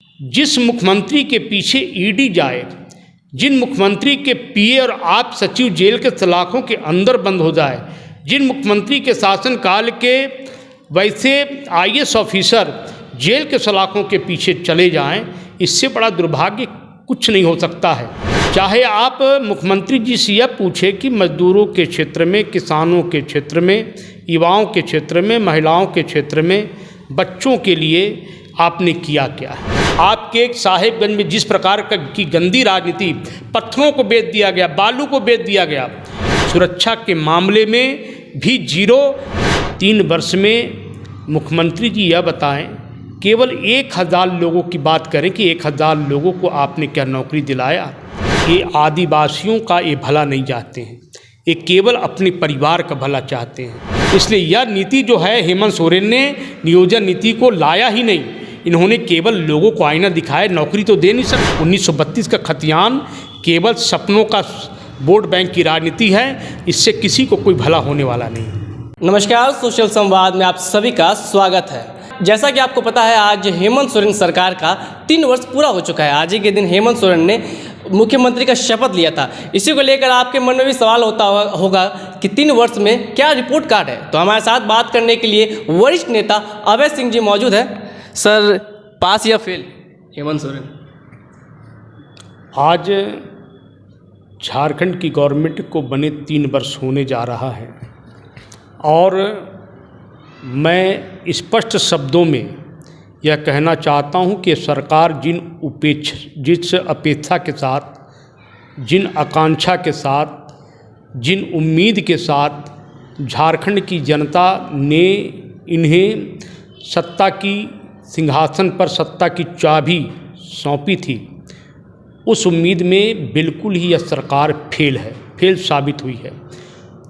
जिस मुख्यमंत्री के पीछे ईडी जाए, जिन मुख्यमंत्री के पीए और आप सचिव जेल के सलाखों के अंदर बंद हो जाए, जिन मुख्यमंत्री के शासनकाल के वैसे आईएएस ऑफिसर जेल के सलाखों के पीछे चले जाएं, इससे बड़ा दुर्भाग्य कुछ नहीं हो सकता है। चाहे आप मुख्यमंत्री जी से यह पूछे कि मजदूरों के क्षेत्र में, किसानों के क्षेत्र में, युवाओं के क्षेत्र में, महिलाओं के क्षेत्र में, बच्चों के लिए आपने किया क्या है। आपके साहेबगंज में जिस प्रकार की गंदी राजनीति, पत्थरों को बेच दिया गया, बालू को बेच दिया गया, सुरक्षा के मामले में भी जीरो। 3 वर्ष में मुख्यमंत्री जी यह बताएं, केवल 1000 लोगों की बात करें कि 1000 लोगों को आपने क्या नौकरी दिलाया। ये आदिवासियों का ये भला नहीं चाहते हैं, ये केवल अपने परिवार का भला चाहते हैं। इसलिए यह नीति जो है, हेमंत सोरेन ने नियोजन नीति को लाया ही नहीं, इन्होंने केवल लोगों को आईना दिखाया, नौकरी तो दे नहीं सकते। 1932 का खतियान केवल सपनों का वोट बैंक की राजनीति है, इससे किसी को कोई भला होने वाला नहीं। नमस्कार, सोशल संवाद में आप सभी का स्वागत है। जैसा कि आपको पता है, आज हेमंत सोरेन सरकार का 3 वर्ष पूरा हो चुका है। आज ही के दिन हेमंत सोरेन ने मुख्यमंत्री का शपथ लिया था। इसी को लेकर आपके मन में भी सवाल होता होगा कि 3 वर्ष में क्या रिपोर्ट कार्ड है। तो हमारे साथ बात करने के लिए वरिष्ठ नेता अभय सिंह जी मौजूद है। सर, पास या फेल हेमंत सोरेन? आज झारखंड की गवर्नमेंट को बने 3 वर्ष होने जा रहा है और मैं स्पष्ट शब्दों में यह कहना चाहता हूं कि सरकार जिस अपेक्षा के साथ, जिन आकांक्षा के साथ, जिन उम्मीद के साथ झारखंड की जनता ने इन्हें सत्ता की सिंहासन पर सत्ता की चाबी सौंपी थी, उस उम्मीद में बिल्कुल ही यह सरकार फेल साबित हुई है।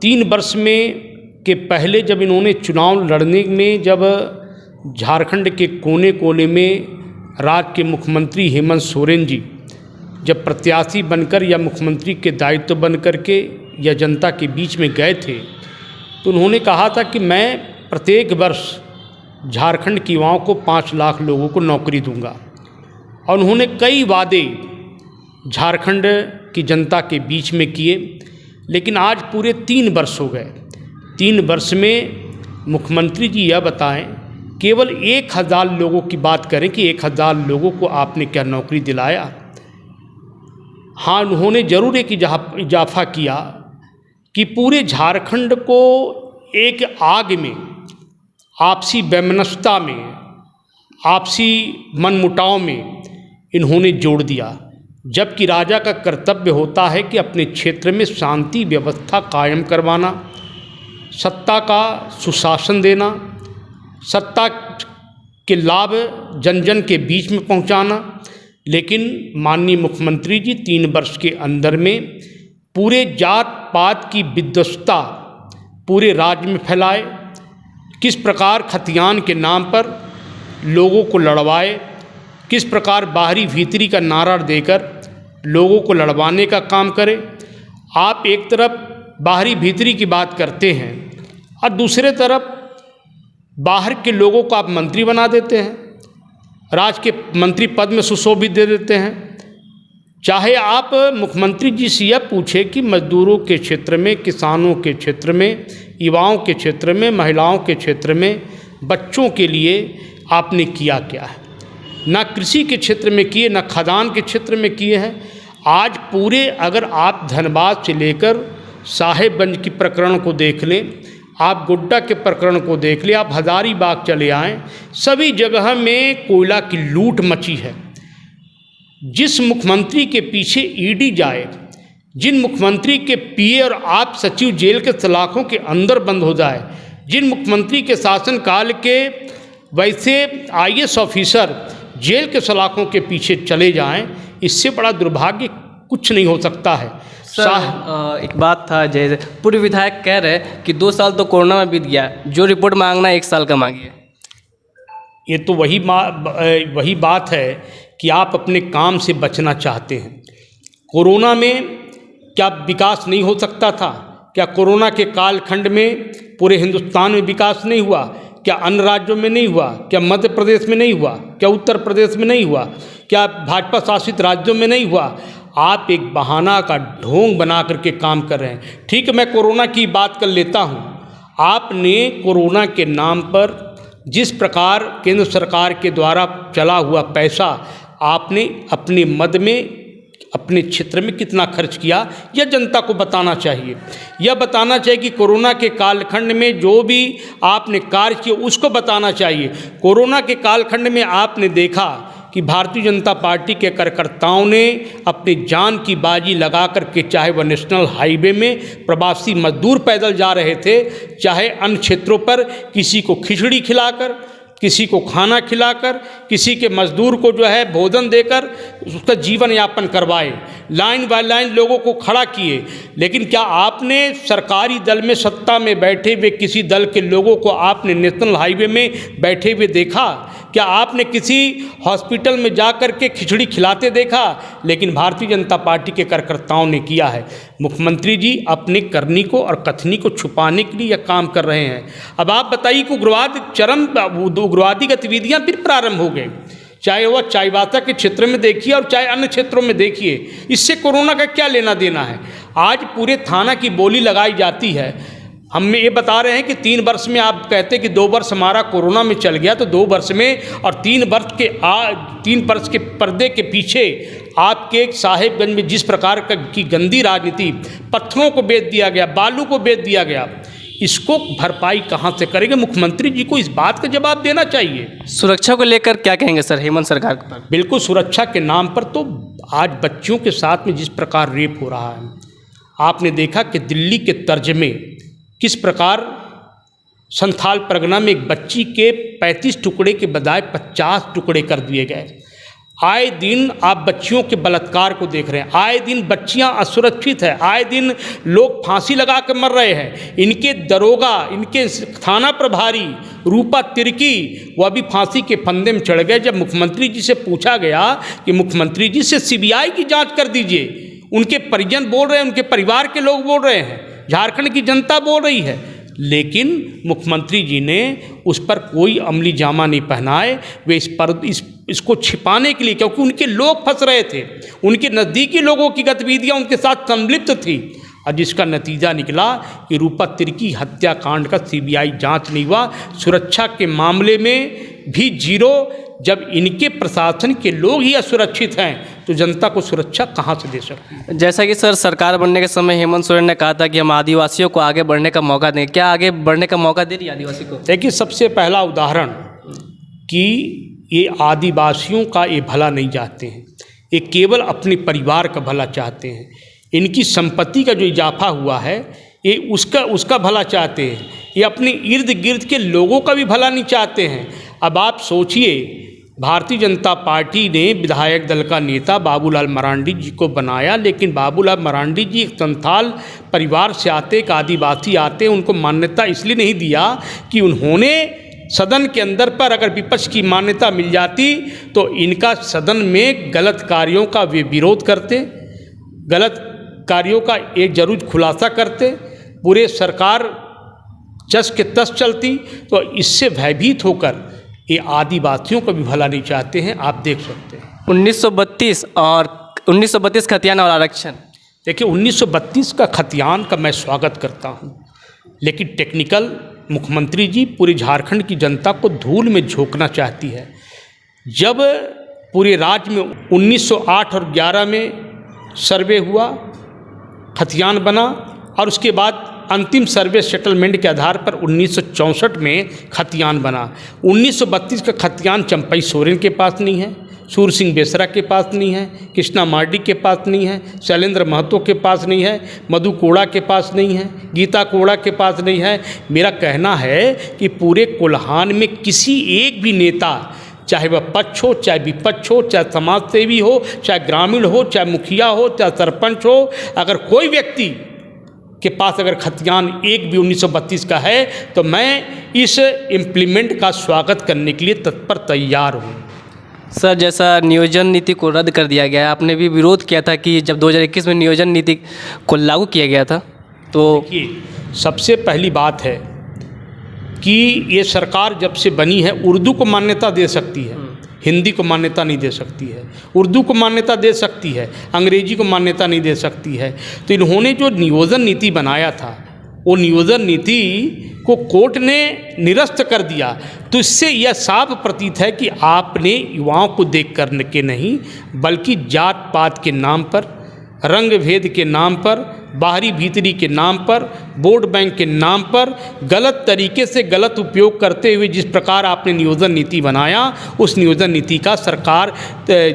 3 वर्ष में के पहले जब इन्होंने चुनाव लड़ने में, जब झारखंड के कोने कोने में राज्य के मुख्यमंत्री हेमंत सोरेन जी जब प्रत्याशी बनकर या मुख्यमंत्री के दायित्व बनकर के या जनता के बीच में गए थे, तो उन्होंने कहा था कि मैं प्रत्येक वर्ष झारखंड के युवाओं को 5 लाख लोगों को नौकरी दूंगा। और उन्होंने कई वादे झारखंड की जनता के बीच में किए, लेकिन आज पूरे 3 वर्ष हो गए। 3 वर्ष में मुख्यमंत्री जी यह बताएं, केवल 1000 लोगों की बात करें कि 1000 लोगों को आपने क्या नौकरी दिलाया। हाँ, उन्होंने ज़रूर एक इजाफा किया कि पूरे झारखंड को एक आग में, आपसी वैमनस्यता में, आपसी मनमुटाव में इन्होंने जोड़ दिया, जबकि राजा का कर्तव्य होता है कि अपने क्षेत्र में शांति व्यवस्था कायम करवाना, सत्ता का सुशासन देना, सत्ता के लाभ जन जन के बीच में पहुंचाना। लेकिन माननीय मुख्यमंत्री जी 3 वर्ष के अंदर में पूरे जात पात की विद्वत्ता पूरे राज्य में फैलाए, किस प्रकार खतियान के नाम पर लोगों को लड़वाए, किस प्रकार बाहरी भीतरी का नारा देकर लोगों को लड़वाने का काम करे। आप एक तरफ बाहरी भीतरी की बात करते हैं और दूसरे तरफ बाहर के लोगों को आप मंत्री बना देते हैं, राज्य के मंत्री पद में सुशोभित दे देते हैं। चाहे आप मुख्यमंत्री जी से यह पूछे कि मजदूरों के क्षेत्र में, किसानों के क्षेत्र में, युवाओं के क्षेत्र में, महिलाओं के क्षेत्र में, बच्चों के लिए आपने किया क्या है। ना कृषि के क्षेत्र में किए, ना खदान के क्षेत्र में किए हैं। आज पूरे, अगर आप धनबाद से लेकर साहेबगंज की प्रकरण को देख लें, आप गोड्डा के प्रकरण को देख लें, आप हजारीबाग चले आएँ, सभी जगह में कोयला की लूट मची है। जिस मुख्यमंत्री के पीछे ईडी जाए, जिन मुख्यमंत्री के पीए और आप सचिव जेल के सलाखों के अंदर बंद हो जाए, जिन मुख्यमंत्री के शासनकाल के वैसे आईएएस ऑफिसर जेल के सलाखों के पीछे चले जाएं, इससे बड़ा दुर्भाग्य कुछ नहीं हो सकता है। सर, एक बात था, जैसे पूर्व विधायक कह रहे कि 2 साल तो कोरोना में बीत गया, जो रिपोर्ट मांगना 1 साल का मांगिए। ये तो वही बात है कि आप अपने काम से बचना चाहते हैं। कोरोना में क्या विकास नहीं हो सकता था? क्या कोरोना के कालखंड में पूरे हिंदुस्तान में विकास नहीं हुआ? क्या अन्य राज्यों में नहीं हुआ? क्या मध्य प्रदेश में नहीं हुआ? क्या उत्तर प्रदेश में नहीं हुआ? क्या भाजपा शासित राज्यों में नहीं हुआ? आप एक बहाना का ढोंग बना करके काम कर रहे हैं। ठीक है, मैं कोरोना की बात कर लेता हूँ। आपने कोरोना के नाम पर जिस प्रकार केंद्र सरकार के द्वारा चला हुआ पैसा आपने अपने मद में अपने क्षेत्र में कितना खर्च किया, यह जनता को बताना चाहिए। यह बताना चाहिए कि कोरोना के कालखंड में जो भी आपने कार्य किए उसको बताना चाहिए। कोरोना के कालखंड में आपने देखा कि भारतीय जनता पार्टी के कार्यकर्ताओं ने अपनी जान की बाजी लगा करके, चाहे वह नेशनल हाईवे में प्रवासी मजदूर पैदल जा रहे थे, चाहे अन्य क्षेत्रों पर किसी को खिचड़ी खिलाकर, किसी को खाना खिलाकर, किसी के मजदूर को जो है भोजन देकर उसका जीवन यापन करवाए, लाइन बाय लाइन लोगों को खड़ा किए। लेकिन क्या आपने सरकारी दल में सत्ता में बैठे हुए किसी दल के लोगों को आपने नेशनल हाईवे में बैठे हुए देखा? क्या आपने किसी हॉस्पिटल में जा कर के खिचड़ी खिलाते देखा? लेकिन भारतीय जनता पार्टी के कार्यकर्ताओं ने किया है। मुख्यमंत्री जी अपनी करनी को और कथनी को छुपाने के लिए यह काम कर रहे हैं। अब आप बताइए कि उग्रवादी गतिविधियां फिर प्रारंभ हो गई, चाहे वह चाईबासा के क्षेत्र में देखिए और चाहे अन्य क्षेत्रों में देखिए। इससे कोरोना का क्या लेना देना है? आज पूरे थाना की बोली लगाई जाती है। हम ये बता रहे हैं कि 3 वर्ष में, आप कहते हैं कि 2 वर्ष हमारा कोरोना में चल गया, तो 2 वर्ष में और 3 वर्ष के पर्दे के पीछे आपके साहेबगंज में जिस प्रकार की गंदी राजनीति, पत्थरों को बेच दिया गया, बालू को बेच दिया गया, इसको भरपाई कहाँ से करेंगे? मुख्यमंत्री जी को इस बात का जवाब देना चाहिए। सुरक्षा को लेकर क्या कहेंगे सर हेमंत सरकार पर? बिल्कुल, सुरक्षा के नाम पर तो आज बच्चियों के साथ में जिस प्रकार रेप हो रहा है, आपने देखा कि दिल्ली के तर्ज में किस प्रकार संथाल परगना में एक बच्ची के 35 टुकड़े के बजाय 50 टुकड़े कर दिए गए। आए दिन आप बच्चियों के बलात्कार को देख रहे हैं, आए दिन बच्चियां असुरक्षित हैं, आए दिन लोग फांसी लगा कर मर रहे हैं। इनके दरोगा, इनके थाना प्रभारी रूपा तिर्की, वह भी फांसी के फंदे में चढ़ गए। जब मुख्यमंत्री जी से पूछा गया कि मुख्यमंत्री जी से सीबीआई की जांच कर दीजिए, उनके परिजन बोल रहे हैं, उनके परिवार के लोग बोल रहे हैं, झारखंड की जनता बोल रही है, लेकिन मुख्यमंत्री जी ने उस पर कोई अमली जामा नहीं पहनाए। वे इसको छिपाने के लिए, क्योंकि उनके लोग फंस रहे थे, उनके नज़दीकी लोगों की गतिविधियां उनके साथ संलिप्त थी, और जिसका नतीजा निकला कि रूपा तिर्की हत्याकांड का सीबीआई जांच नहीं हुआ। सुरक्षा के मामले में भी जीरो। जब इनके प्रशासन के लोग ही असुरक्षित हैं तो जनता को सुरक्षा कहाँ से दे सकती है? जैसा कि सर सरकार बनने के समय हेमंत सोरेन ने कहा था कि हम आदिवासियों को आगे बढ़ने का मौका दें, क्या आगे बढ़ने का मौका दे रही है आदिवासी को? देखिए, सबसे पहला उदाहरण कि ये आदिवासियों का ये भला नहीं चाहते हैं, ये केवल अपने परिवार का भला चाहते हैं। इनकी संपत्ति का जो इजाफा हुआ है ये उसका भला चाहते हैं, ये अपने इर्द गिर्द के लोगों का भी भला नहीं चाहते हैं। अब आप सोचिए, भारतीय जनता पार्टी ने विधायक दल का नेता बाबूलाल मरांडी जी को बनाया, लेकिन बाबूलाल मरांडी जी एक संथाल परिवार से आते, एक आदिवासी आते, उनको मान्यता इसलिए नहीं दिया कि उन्होंने सदन के अंदर पर अगर विपक्ष की मान्यता मिल जाती तो इनका सदन में गलत कार्यों का वे विरोध करते, गलत कार्यों का एक जरूर खुलासा करते, पूरे सरकार जस के तस चलती। तो इससे भयभीत होकर ये आदिवासियों को भी भला नहीं चाहते हैं। आप देख सकते हैं 1932 खतियान और आरक्षण। देखिए, 1932 का खतियान का मैं स्वागत करता हूँ, लेकिन टेक्निकल मुख्यमंत्री जी पूरे झारखंड की जनता को धूल में झोंकना चाहती है। जब पूरे राज्य में 1908 और 11 में सर्वे हुआ, खतियान बना, और उसके बाद अंतिम सर्वे सेटलमेंट के आधार पर 1964 में खतियान बना। 1932 का खतियान चंपई सोरेन के पास नहीं है, सूर सिंह बेसरा के पास नहीं है, कृष्णा मार्डी के पास नहीं है, शैलेंद्र महतो के पास नहीं है, मधु कोड़ा के पास नहीं है, गीता कोड़ा के पास नहीं है। मेरा कहना है कि पूरे कोल्हान में किसी एक भी नेता, चाहे वह पक्ष हो, चाहे विपक्ष हो, चाहे समाज सेवी हो, चाहे ग्रामीण हो, चाहे मुखिया हो, चाहे सरपंच हो, अगर कोई व्यक्ति के पास अगर खतियान एक भी 1932 का है तो मैं इस इम्प्लीमेंट का स्वागत करने के लिए तत्पर तैयार हूँ। सर, जैसा नियोजन नीति को रद्द कर दिया गया है, आपने भी विरोध किया था कि जब 2021 में नियोजन नीति को लागू किया गया था, तो देखिए, सबसे पहली बात है कि ये सरकार जब से बनी है उर्दू को मान्यता दे सकती है, हिंदी को मान्यता नहीं दे सकती है, उर्दू को मान्यता दे सकती है, अंग्रेजी को मान्यता नहीं दे सकती है। तो इन्होंने जो नियोजन नीति बनाया था वो नियोजन नीति को कोर्ट ने निरस्त कर दिया। तो इससे यह साफ प्रतीत है कि आपने युवाओं को देख कर के नहीं बल्कि जात पात के नाम पर, रंग भेद के नाम पर, बाहरी भीतरी के नाम पर, वोट बैंक के नाम पर गलत तरीके से गलत उपयोग करते हुए जिस प्रकार आपने नियोजन नीति बनाया, उस नियोजन नीति का सरकार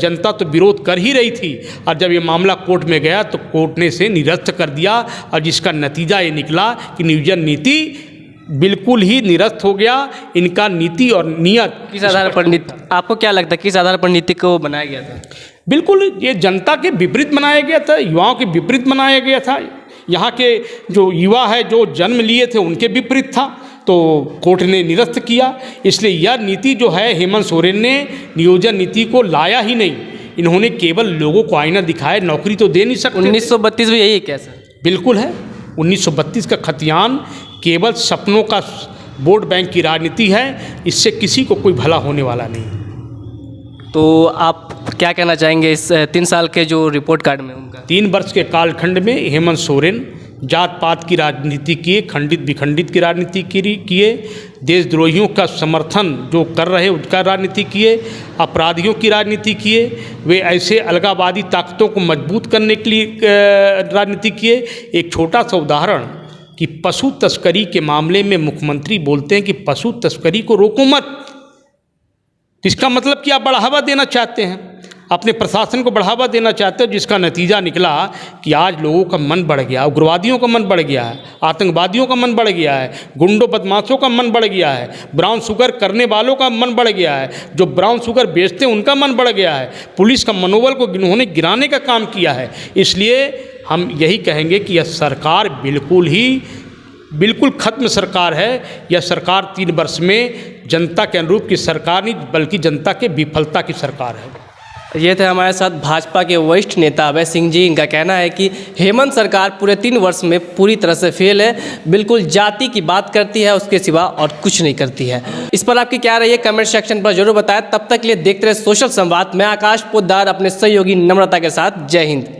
जनता तो विरोध कर ही रही थी, और जब ये मामला कोर्ट में गया तो कोर्ट ने इसे निरस्त कर दिया, और जिसका नतीजा ये निकला कि नियोजन नीति बिल्कुल ही निरस्त हो गया। इनका नीति और नियत किस आधार पर नीति, आपको क्या लगता है किस आधार पर नीति को बनाया गया था? बिल्कुल ये जनता के विपरीत बनाया गया था, युवाओं के विपरीत बनाया गया था। यहाँ के जो युवा है जो जन्म लिए थे उनके विपरीत था, तो कोर्ट ने निरस्त किया। इसलिए यह नीति जो है हेमंत सोरेन ने नियोजन नीति को लाया ही नहीं, इन्होंने केवल लोगों को आईना दिखाया, नौकरी तो दे नहीं सकते। 1932 में यही है क्या सर? बिल्कुल है, 1932 का खतियान केवल सपनों का वोट बैंक की राजनीति है, इससे किसी को कोई भला होने वाला नहीं। तो आप क्या कहना चाहेंगे इस 3 साल के जो रिपोर्ट कार्ड में उनका? 3 वर्ष के कालखंड में हेमंत सोरेन जात पात की राजनीति किए, खंडित विखंडित की राजनीति किए, देशद्रोहियों का समर्थन जो कर रहे उसका राजनीति किए, अपराधियों की राजनीति किए, वे ऐसे अलगाववादी ताकतों को मजबूत करने के लिए राजनीति किए। एक छोटा सा उदाहरण कि पशु तस्करी के मामले में मुख्यमंत्री बोलते हैं कि पशु तस्करी को रोको मत। इसका मतलब कि आप बढ़ावा देना चाहते हैं, अपने प्रशासन को बढ़ावा देना चाहते हैं, जिसका नतीजा निकला कि आज लोगों का मन बढ़ गया, उग्रवादियों का मन बढ़ गया है, आतंकवादियों का मन बढ़ गया है, गुंडों बदमाशों का मन बढ़ गया है, ब्राउन शुगर करने वालों का मन बढ़ गया है, जो ब्राउन शुगर बेचते हैं उनका मन बढ़ गया है, पुलिस का मनोबल को इन्होंने गिराने का काम किया है। इसलिए हम यही कहेंगे कि यह सरकार बिल्कुल खत्म सरकार है। यह सरकार 3 वर्ष में जनता के अनुरूप की सरकार नहीं बल्कि जनता के विफलता की सरकार है। ये थे हमारे साथ भाजपा के वरिष्ठ नेता अभय सिंह जी। इनका कहना है कि हेमंत सरकार पूरे 3 वर्ष में पूरी तरह से फेल है, बिल्कुल जाति की बात करती है, उसके सिवा और कुछ नहीं करती है। इस पर आपकी क्या राय है कमेंट सेक्शन पर जरूर बताएं। तब तक के लिए देखते रहे सोशल संवाद। मैं आकाश पोद्दार अपने सहयोगी नम्रता के साथ। जय हिंद।